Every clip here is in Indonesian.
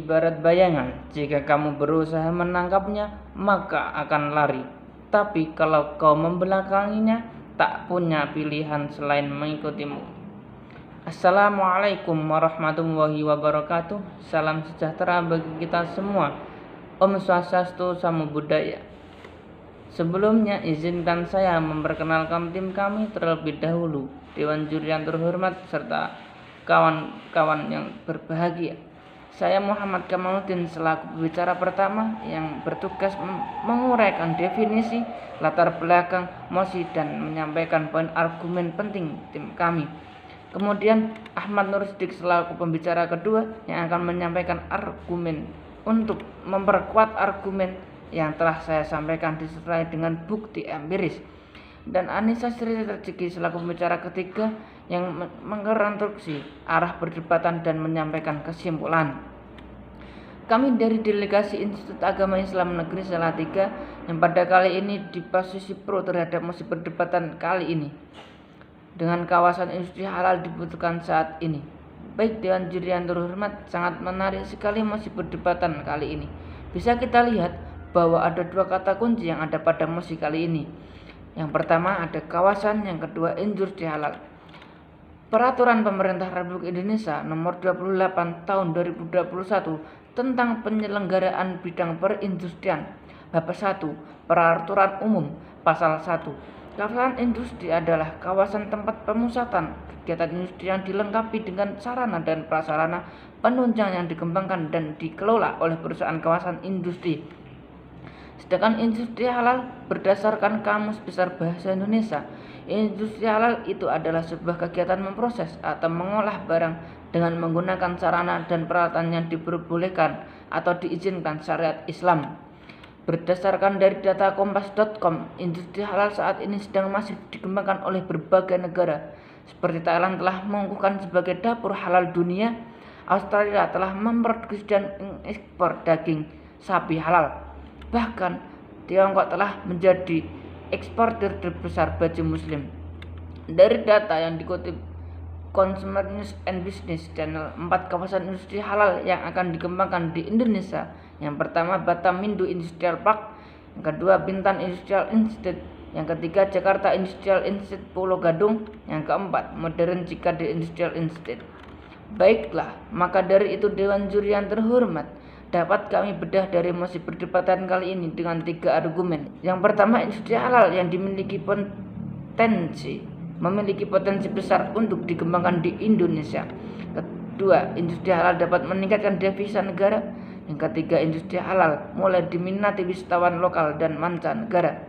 ibarat bayangan. Jika kamu berusaha menangkapnya, maka akan lari. Tapi kalau kau membelakanginya, tak punya pilihan selain mengikutimu. Assalamualaikum warahmatullahi wabarakatuh. Salam sejahtera bagi kita semua. Om Swastiastu, Namo Buddhaya. Sebelumnya izinkan saya memperkenalkan tim kami terlebih dahulu. Dewan juri yang terhormat serta kawan-kawan yang berbahagia. Saya Muhammad Kamaluddin selaku pembicara pertama yang bertugas menguraikan definisi, latar belakang, mosi, dan menyampaikan poin argumen penting tim kami. Kemudian Ahmad Nur Siddiq selaku pembicara kedua yang akan menyampaikan argumen untuk memperkuat argumen yang telah saya sampaikan disertai dengan bukti empiris. Dan Anissa Sri Terjegi selaku pembicara ketiga yang mengintroduksi arah perdebatan dan menyampaikan kesimpulan. Kami dari delegasi Institut Agama Islam Negeri Salatiga yang pada kali ini di posisi pro terhadap mosi perdebatan kali ini. Dengan kawasan industri halal dibutuhkan saat ini. Baik Dewan Juri yang terhormat, sangat menarik sekali mosi perdebatan kali ini. Bisa kita lihat bahwa ada dua kata kunci yang ada pada mosi kali ini. Yang pertama ada kawasan, yang kedua industri halal. Peraturan Pemerintah Republik Indonesia Nomor 28 Tahun 2021 tentang penyelenggaraan bidang perindustrian. Bab 1 Peraturan Umum Pasal 1. Kawasan industri adalah kawasan tempat pemusatan kegiatan industri yang dilengkapi dengan sarana dan prasarana penunjang yang dikembangkan dan dikelola oleh perusahaan kawasan industri. Sedangkan industri halal berdasarkan Kamus Besar Bahasa Indonesia, industri halal itu adalah sebuah kegiatan memproses atau mengolah barang dengan menggunakan sarana dan peralatan yang diperbolehkan atau diizinkan syariat Islam. Berdasarkan dari data kompas.com, industri halal saat ini sedang masif dikembangkan oleh berbagai negara. Seperti Thailand telah mengukuhkan sebagai dapur halal dunia, Australia telah memproduksi dan mengekspor daging sapi halal. Bahkan Tiongkok telah menjadi eksportir terbesar baju muslim. Dari data yang dikutip Consumer News and Business Channel, 4 kawasan industri halal yang akan dikembangkan di Indonesia. Yang pertama Batam Mindu Industrial Park, yang kedua Bintan Industrial Institute, yang ketiga Jakarta Industrial Institute Pulau Gadung, yang keempat Modern Cikade Industrial Institute. Baiklah, maka dari itu Dewan Juri yang terhormat, dapat kami bedah dari mosi perdebatan kali ini dengan 3 argumen. Yang pertama, industri halal yang memiliki potensi besar untuk dikembangkan di Indonesia. Kedua, industri halal dapat meningkatkan devisa negara. Yang ketiga, industri halal mulai diminati wisatawan lokal dan mancanegara.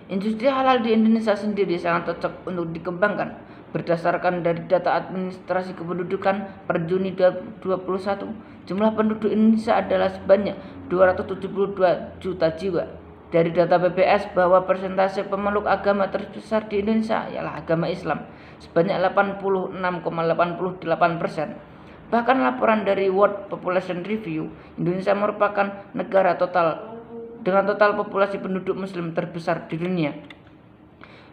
Industri halal di Indonesia sendiri sangat cocok untuk dikembangkan. Berdasarkan dari data administrasi kependudukan per Juni 2021, jumlah penduduk Indonesia adalah sebanyak 272 juta jiwa. Dari data BPS bahwa persentase pemeluk agama terbesar di Indonesia ialah agama Islam, sebanyak 86,88%. Bahkan laporan dari World Population Review, Indonesia merupakan negara dengan total populasi penduduk muslim terbesar di dunia.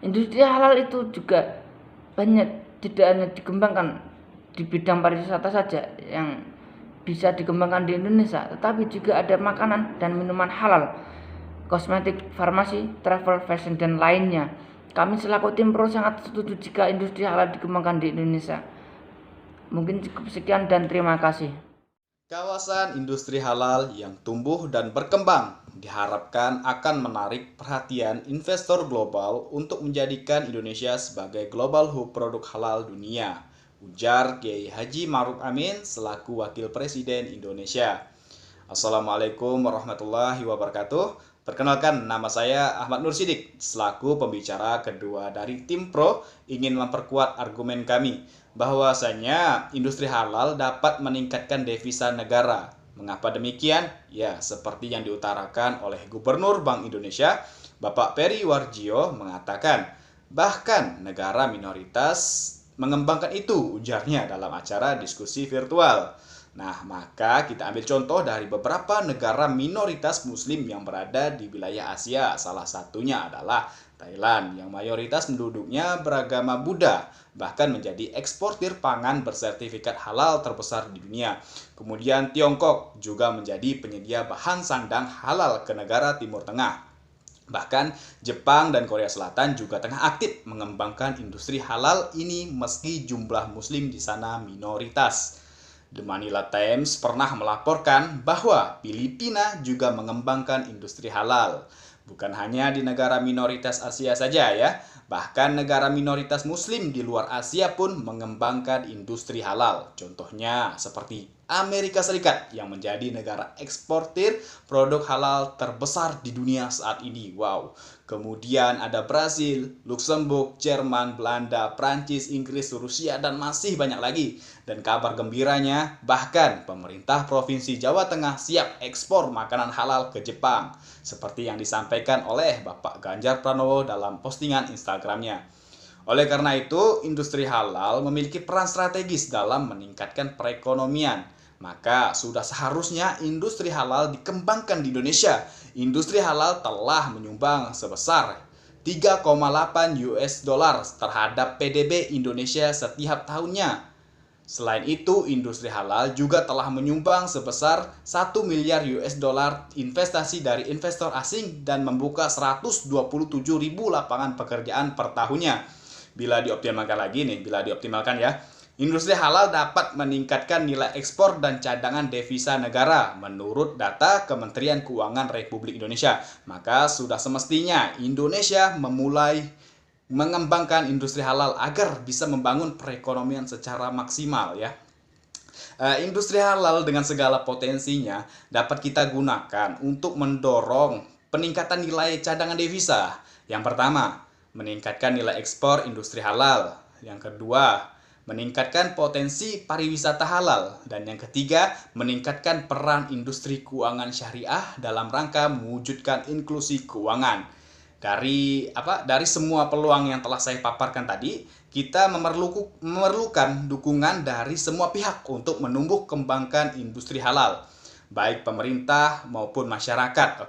Industri halal itu juga banyak tidak hanya dikembangkan di bidang pariwisata saja yang bisa dikembangkan di Indonesia, tetapi juga ada makanan dan minuman halal, kosmetik, farmasi, travel, fashion, dan lainnya. Kami selaku tim pro sangat setuju jika industri halal dikembangkan di Indonesia. Mungkin cukup sekian dan terima kasih. Kawasan industri halal yang tumbuh dan berkembang diharapkan akan menarik perhatian investor global untuk menjadikan Indonesia sebagai global hub produk halal dunia, ujar Kiai Haji Ma'ruf Amin selaku Wakil Presiden Indonesia. Assalamualaikum warahmatullahi wabarakatuh. Perkenalkan, nama saya Ahmad Nur Siddiq selaku pembicara kedua dari tim pro ingin memperkuat argumen kami bahwasanya industri halal dapat meningkatkan devisa negara. Mengapa demikian? Ya, seperti yang diutarakan oleh Gubernur Bank Indonesia, Bapak Peri Warjio mengatakan, bahkan negara minoritas mengembangkan itu, ujarnya dalam acara diskusi virtual. Nah, maka kita ambil contoh dari beberapa negara minoritas muslim yang berada di wilayah Asia. Salah satunya adalah Thailand yang mayoritas penduduknya beragama Buddha, bahkan menjadi eksportir pangan bersertifikat halal terbesar di dunia. Kemudian Tiongkok juga menjadi penyedia bahan sandang halal ke negara Timur Tengah. Bahkan Jepang dan Korea Selatan juga tengah aktif mengembangkan industri halal ini meski jumlah muslim di sana minoritas. The Manila Times pernah melaporkan bahwa Filipina juga mengembangkan industri halal. Bukan hanya di negara minoritas Asia saja ya, bahkan negara minoritas muslim di luar Asia pun mengembangkan industri halal. Contohnya seperti Amerika Serikat yang menjadi negara eksportir produk halal terbesar di dunia saat ini. Wow. Kemudian ada Brasil, Luxembourg, Jerman, Belanda, Prancis, Inggris, Rusia, dan masih banyak lagi. Dan kabar gembiranya, bahkan pemerintah Provinsi Jawa Tengah siap ekspor makanan halal ke Jepang. Seperti yang disampaikan oleh Bapak Ganjar Pranowo dalam postingan Instagramnya. Oleh karena itu, industri halal memiliki peran strategis dalam meningkatkan perekonomian. Maka sudah seharusnya industri halal dikembangkan di Indonesia. Industri halal telah menyumbang sebesar 3,8 US dollar terhadap PDB Indonesia setiap tahunnya. Selain itu, industri halal juga telah menyumbang sebesar 1 miliar US dollar investasi dari investor asing dan membuka 127.000 lapangan pekerjaan per tahunnya. Bila dioptimalkan ya, industri halal dapat meningkatkan nilai ekspor dan cadangan devisa negara menurut data Kementerian Keuangan Republik Indonesia. Maka sudah semestinya Indonesia memulai mengembangkan industri halal agar bisa membangun perekonomian secara maksimal ya. Industri halal dengan segala potensinya dapat kita gunakan untuk mendorong peningkatan nilai cadangan devisa. Yang pertama, meningkatkan nilai ekspor industri halal. Yang kedua, meningkatkan potensi pariwisata halal. Dan yang ketiga, meningkatkan peran industri keuangan syariah dalam rangka mewujudkan inklusi keuangan. Dari semua peluang yang telah saya paparkan tadi, kita memerlukan dukungan dari semua pihak untuk menumbuh kembangkan industri halal, baik pemerintah maupun masyarakat.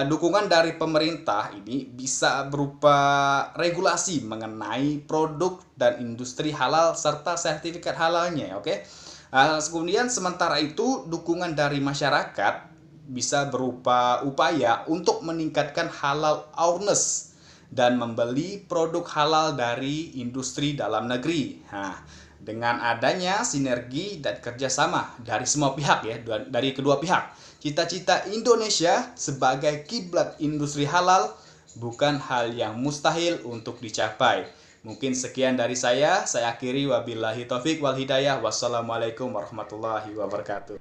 Dukungan dari pemerintah ini bisa berupa regulasi mengenai produk dan industri halal serta sertifikat halalnya. Kemudian sementara itu dukungan dari masyarakat bisa berupa upaya untuk meningkatkan halal awareness dan membeli produk halal dari industri dalam negeri. Dengan adanya sinergi dan kerjasama dari semua pihak ya, dari kedua pihak, cita-cita Indonesia sebagai kiblat industri halal bukan hal yang mustahil untuk dicapai. Mungkin sekian dari saya akhiri, wabillahi taufik wal hidayah. Wassalamualaikum warahmatullahi wabarakatuh.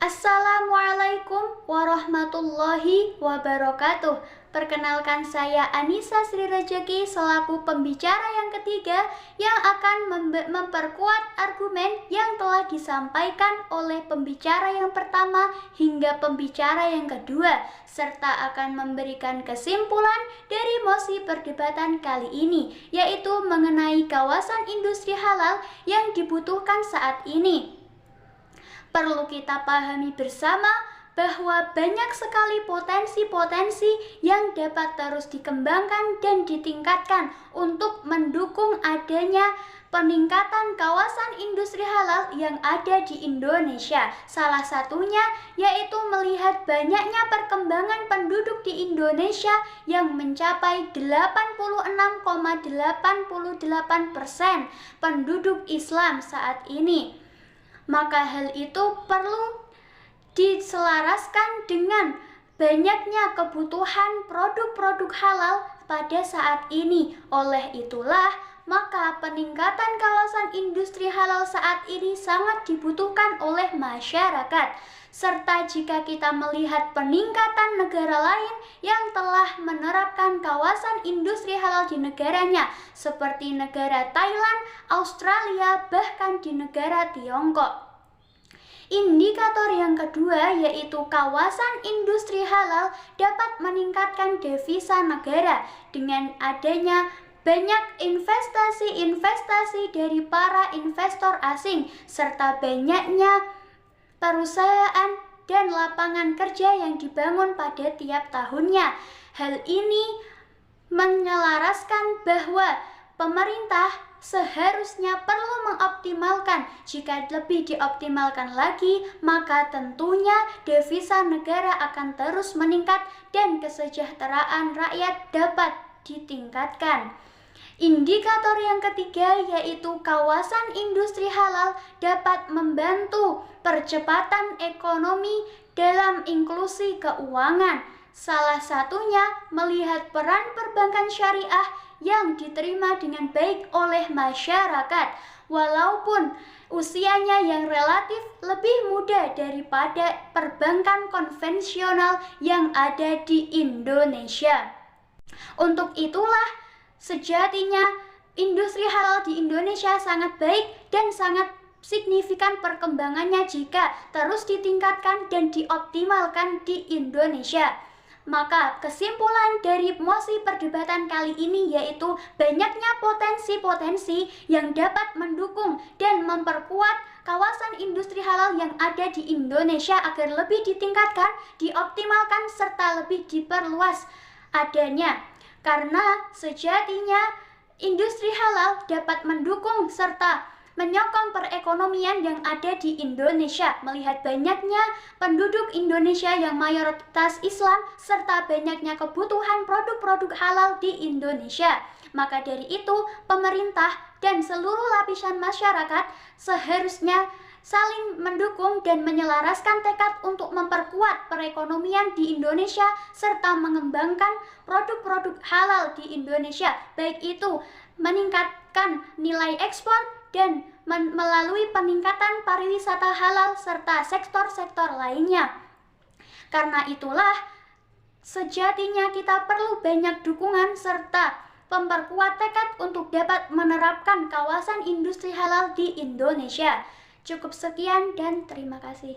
Assalamualaikum warahmatullahi wabarakatuh. Perkenalkan, saya Anissa Sri Rejeki selaku pembicara yang ketiga yang akan memperkuat argumen yang telah disampaikan oleh pembicara yang pertama hingga pembicara yang kedua, serta akan memberikan kesimpulan dari mosi perdebatan kali ini, yaitu mengenai kawasan industri halal yang dibutuhkan saat ini. Perlu kita pahami bersama bahwa banyak sekali potensi-potensi yang dapat terus dikembangkan dan ditingkatkan untuk mendukung adanya peningkatan kawasan industri halal yang ada di Indonesia. Salah satunya yaitu melihat banyaknya perkembangan penduduk di Indonesia yang mencapai 86,88% penduduk Islam saat ini. Maka hal itu perlu diselaraskan dengan banyaknya kebutuhan produk-produk halal pada saat ini. Oleh itulah, maka peningkatan kawasan industri halal saat ini sangat dibutuhkan oleh masyarakat. Serta jika kita melihat peningkatan negara lain yang telah menerapkan kawasan industri halal di negaranya, seperti negara Thailand, Australia, bahkan di negara Tiongkok. Indikator yang kedua yaitu kawasan industri halal dapat meningkatkan devisa negara dengan adanya banyak investasi dari para investor asing serta banyaknya perusahaan dan lapangan kerja yang dibangun pada tiap tahunnya. Hal ini menyelaraskan bahwa pemerintah seharusnya perlu mengoptimalkan. Jika lebih dioptimalkan lagi, maka tentunya devisa negara akan terus meningkat dan kesejahteraan rakyat dapat ditingkatkan. Indikator yang ketiga yaitu kawasan industri halal dapat membantu percepatan ekonomi dalam inklusi keuangan. Salah satunya melihat peran perbankan syariah yang diterima dengan baik oleh masyarakat, walaupun usianya yang relatif lebih muda daripada perbankan konvensional yang ada di Indonesia. Untuk itulah sejatinya industri halal di Indonesia sangat baik dan sangat signifikan perkembangannya jika terus ditingkatkan dan dioptimalkan di Indonesia. Maka kesimpulan dari mosi perdebatan kali ini yaitu banyaknya potensi-potensi yang dapat mendukung dan memperkuat kawasan industri halal yang ada di Indonesia agar lebih ditingkatkan, dioptimalkan, serta lebih diperluas adanya. Karena sejatinya industri halal dapat mendukung serta menyokong perekonomian yang ada di Indonesia, melihat banyaknya penduduk Indonesia yang mayoritas Islam serta banyaknya kebutuhan produk-produk halal di Indonesia. Maka dari itu, pemerintah dan seluruh lapisan masyarakat seharusnya saling mendukung dan menyelaraskan tekad untuk memperkuat perekonomian di Indonesia serta mengembangkan produk-produk halal di Indonesia, baik itu meningkatkan nilai ekspor dan melalui peningkatan pariwisata halal serta sektor-sektor lainnya. Karena itulah sejatinya kita perlu banyak dukungan serta memperkuat tekad untuk dapat menerapkan kawasan industri halal di Indonesia. Cukup sekian dan terima kasih.